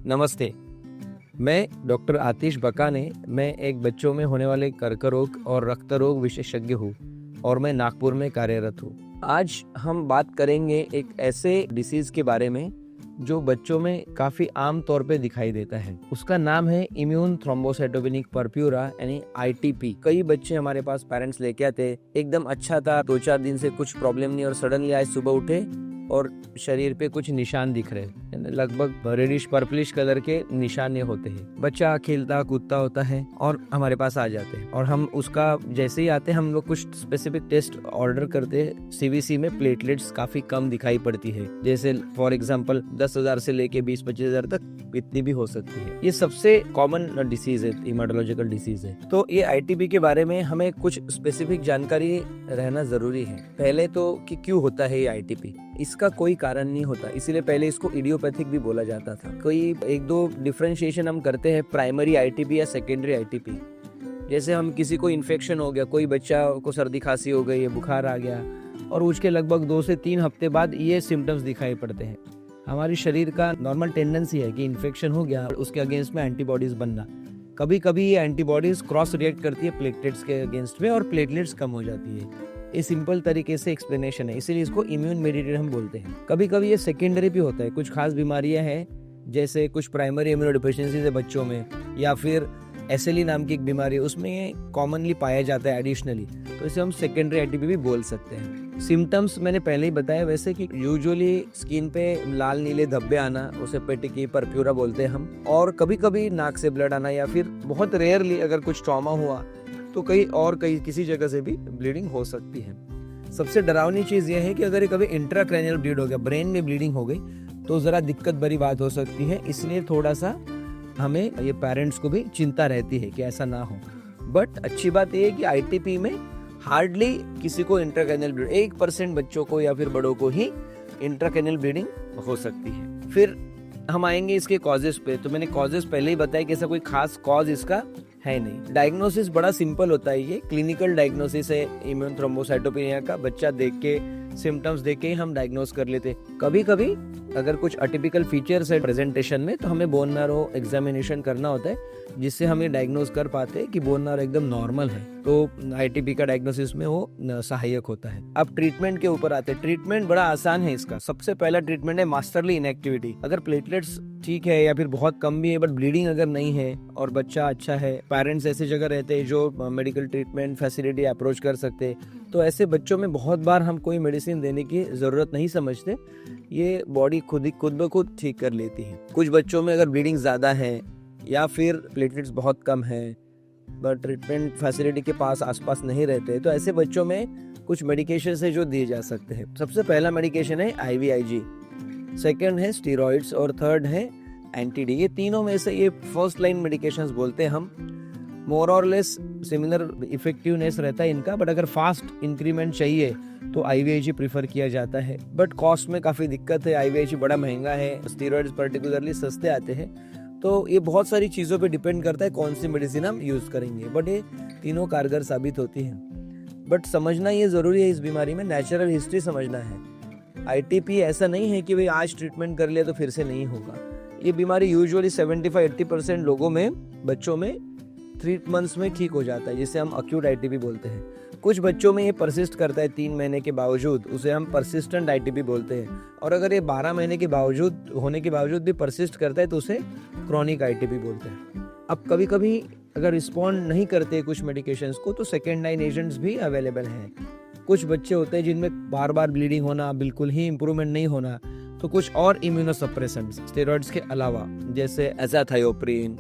नमस्ते। मैं डॉक्टर आतिश बकाने। मैं एक बच्चों में होने वाले कर्करोग रोग और रक्त रोग विशेषज्ञ हूँ और मैं नागपुर में कार्यरत हूँ। आज हम बात करेंगे एक ऐसे डिसीज के बारे में जो बच्चों में काफी आम तौर पे दिखाई देता है। उसका नाम है इम्यून थ्रोम्बोसाइटोपेनिक परप्यूरा यानी ITP। कई बच्चे हमारे पास पेरेंट्स लेके आते, एकदम अच्छा था, 2-4 दिन से कुछ प्रॉब्लम नहीं और सडनली आज सुबह उठे और शरीर पे कुछ निशान दिख रहे, लगभग रेडिश पर्पलिश कलर के निशान होते हैं। बच्चा खेलता कूदता होता है और हमारे पास आ जाते हैं और हम उसका जैसे ही आते हैं हम लोग कुछ स्पेसिफिक टेस्ट ऑर्डर करते हैं। CVC में प्लेटलेट्स काफी कम दिखाई पड़ती है, जैसे फॉर एग्जांपल 10,000 से लेके 20-25,000 तक इतनी भी हो सकती है। ये सबसे कॉमन डिसीज है, हीमाटोलॉजिकल डिसीज है। तो ये ITP के बारे में हमें कुछ स्पेसिफिक जानकारी रहना जरूरी है। पहले तो कि क्यों होता है ये ITP, इसका कोई कारण नहीं होता, इसीलिए पहले इसको इडियोपैथिक भी बोला जाता था। कोई 1-2 डिफरेंशिएशन हम करते हैं, प्राइमरी ITP या सेकेंडरी ITP। जैसे हम किसी को इन्फेक्शन हो गया, कोई बच्चा को सर्दी खांसी हो गई, बुखार आ गया और उसके लगभग 2 से 3 हफ्ते बाद ये सिम्टम्स दिखाई पड़ते हैं। हमारी शरीर का नॉर्मल टेंडेंसी है कि इन्फेक्शन हो गया और उसके अगेंस्ट में एंटीबॉडीज बनना। कभी कभी ये एंटीबॉडीज क्रॉस रिएक्ट करती है प्लेटलेट्स के अगेंस्ट में और प्लेटलेट्स कम हो जाती है। ये सिंपल तरीके से एक्सप्लेनेशन है, इसीलिए इसको इम्यून मेडिएटेड हम बोलते हैं। कभी कभी ये सेकेंडरी भी होता है, कुछ खास बीमारियां हैं जैसे कुछ प्राइमरी इम्यूनोडेफिशिएंसी है बच्चों में, या फिर SLE नाम की एक बीमारी है, उसमें ये कॉमनली पाया जाता है एडिशनली, तो इसे हम सेकेंडरी ITP भी बोल सकते हैं। सिम्टम्स मैंने पहले ही बताया वैसे कि यूजुअली स्किन पे लाल नीले धब्बे आना, उसे पेटिकी परप्यूरा बोलते हैं हम, और कभी कभी नाक से ब्लड आना, या फिर बहुत रेयरली अगर कुछ ट्रॉमा हुआ तो कई किसी जगह से भी ब्लीडिंग हो सकती है। सबसे डरावनी चीज यह है कि अगर कभी इंट्राक्रैनियल ब्लीड हो गया, ब्रेन में ब्लीडिंग हो गई, तो जरा दिक्कत भरी बात हो सकती है। इसलिए थोड़ा सा हमें ये पेरेंट्स को भी चिंता रहती है कि ऐसा ना हो। बट अच्छी बात यह है कि ITP में हार्डली किसी को इंट्राक्रैनियल ब्लीड, 1% बच्चों को या फिर बड़ों को ही इंट्राक्रैनियल ब्लीडिंग हो सकती है। फिर हम आएंगे इसके कॉजेस पे। तो मैंने कॉजेस पहले ही बताया कि ऐसा कोई खास कॉज इसका है नहीं। डायग्नोसिस बड़ा सिंपल होता है, ये क्लिनिकल डायग्नोसिस है इम्यून थ्रोम्बोसाइटोपेनिया का। बच्चा देख के, सिम्टम्स देख के हम डायग्नोस कर लेते। कभी कभी अगर कुछ अटिपिकल फीचर्स है प्रेजेंटेशन में तो हमें बोन मैरो एग्जामिनेशन करना होता है, जिससे हम ये डायग्नोस कर पाते हैं कि बोन मैरो एकदम नॉर्मल है। तो ITP का डायग्नोसिस में वो सहायक होता है। अब ट्रीटमेंट के ऊपर आते हैं। ट्रीटमेंट बड़ा आसान है इसका। सबसे पहला ट्रीटमेंट है मास्टरली इनएक्टिविटी। अगर प्लेटलेट्स ठीक है या फिर बहुत कम भी है बट ब्लीडिंग अगर नहीं है और बच्चा अच्छा है, पेरेंट्स ऐसी जगह रहते हैं जो मेडिकल ट्रीटमेंट फैसिलिटी अप्रोच कर सकते हैं, तो ऐसे बच्चों में बहुत बार हम कोई मेडिसिन देने की जरूरत नहीं समझते। ये बॉडी खुद ब खुद ठीक कर लेती है। कुछ बच्चों में अगर ब्लीडिंग ज्यादा है या फिर प्लेटलेट्स बहुत कम है बट ट्रीटमेंट फैसिलिटी के पास आसपास नहीं रहते, तो ऐसे बच्चों में कुछ मेडिकेशन है जो दिए जा सकते हैं। सबसे पहला मेडिकेशन है IVIG, सेकंड है स्टीरॉइड्स और थर्ड है एंटी-D। ये तीनों में से ये फर्स्ट लाइन मेडिकेशंस बोलते हैं हम। मोर और लेस सिमिलर इफेक्टिवनेस रहता है इनका, बट अगर फास्ट इंक्रीमेंट चाहिए तो IVIG प्रीफर किया जाता है। बट कॉस्ट में काफ़ी दिक्कत है, IVIG बड़ा महंगा है, स्टीरॉइड्स पर्टिकुलरली सस्ते आते हैं। तो ये बहुत सारी चीज़ों पे डिपेंड करता है कौन सी मेडिसिन हम यूज़ करेंगे, बट ये तीनों कारगर साबित होती हैं। बट समझना ये ज़रूरी है, इस बीमारी में नेचुरल हिस्ट्री समझना है। ITP ऐसा नहीं है कि भाई आज ट्रीटमेंट कर लिया तो फिर से नहीं होगा। ये बीमारी यूजुअली 75-80% लोगों में, बच्चों में 3 मंथ्स में ठीक हो जाता है, जिसे हम अक्यूट ITP बोलते हैं। कुछ बच्चों में ये परसिस्ट करता है 3 महीने के बावजूद, उसे हम परसिस्टेंट ITP बोलते हैं। और अगर ये 12 महीने के बावजूद होने के बावजूद भी परसिस्ट करता है तो उसे क्रॉनिक ITP बोलते हैं। अब कभी कभी अगर रिस्पॉन्ड नहीं करते कुछ मेडिकेशंस को तो सेकेंड लाइन एजेंट्स भी अवेलेबल हैं। कुछ बच्चे होते हैं जिनमें बार बार ब्लीडिंग होना, बिल्कुल ही इम्प्रूवमेंट नहीं होना, तो कुछ और इम्यूनोसप्रेसेंट्स स्टेरॉइड्स के अलावा जैसे एजाथायोप्रिन,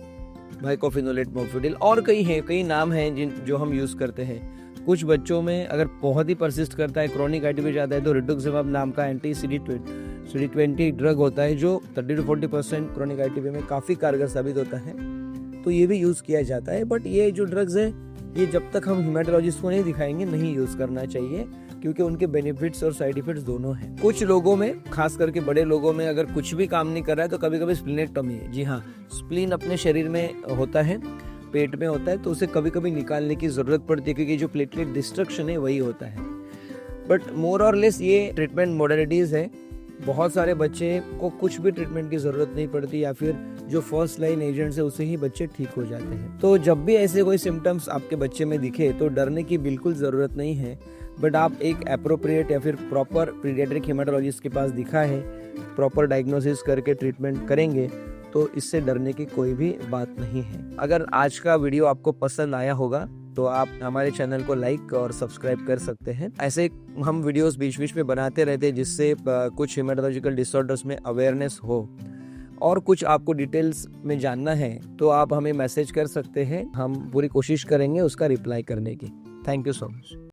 भाइकोफिनोलेट, मोफिडिल और कई नाम हैं जो हम यूज़ करते हैं। कुछ बच्चों में अगर बहुत ही परसिस्ट करता है, क्रॉनिक ITP जाता है, तो रिटुक्सिमाब नाम का एंटी CD20 ड्रग होता है जो 30-40% क्रॉनिक ITP में काफ़ी कारगर साबित होता है, तो ये भी यूज़ किया जाता है। बट ये जो ड्रग्स है ये जब तक हम हीमेटोलॉजिस्ट को नहीं दिखाएंगे नहीं यूज़ करना चाहिए, क्योंकि उनके बेनिफिट्स और साइड इफेक्ट्स दोनों हैं। कुछ लोगों में, खास करके बड़े लोगों में, अगर कुछ भी काम नहीं कर रहा है तो कभी कभी स्प्लीनेक्टोमी है। जी हाँ, स्प्लीन अपने शरीर में होता है, पेट में होता है, तो उसे कभी कभी निकालने की जरूरत पड़ती है क्योंकि जो प्लेटलेट डिस्ट्रक्शन है वही होता है। बट मोर और लेस ये ट्रीटमेंट मोडेलिटीज है बहुत सारे बच्चे को कुछ भी ट्रीटमेंट की ज़रूरत नहीं पड़ती या फिर जो फर्स्ट लाइन एजेंट्स है उससे ही बच्चे ठीक हो जाते हैं। तो जब भी ऐसे कोई सिम्टम्स आपके बच्चे में दिखे तो डरने की बिल्कुल ज़रूरत नहीं है, बट आप एक अप्रोप्रिएट या फिर प्रॉपर पीडियाट्रिक हेमाटोलॉजिस्ट के पास दिखाएं, प्रॉपर डायग्नोसिस करके ट्रीटमेंट करेंगे तो इससे डरने की कोई भी बात नहीं है। अगर आज का वीडियो आपको पसंद आया होगा तो आप हमारे चैनल को लाइक और सब्सक्राइब कर सकते हैं। ऐसे हम वीडियोस बीच बीच में बनाते रहते हैं जिससे कुछ हेमाटोलॉजिकल डिसऑर्डर्स में अवेयरनेस हो, और कुछ आपको डिटेल्स में जानना है तो आप हमें मैसेज कर सकते हैं, हम पूरी कोशिश करेंगे उसका रिप्लाई करने की। Thank you so much.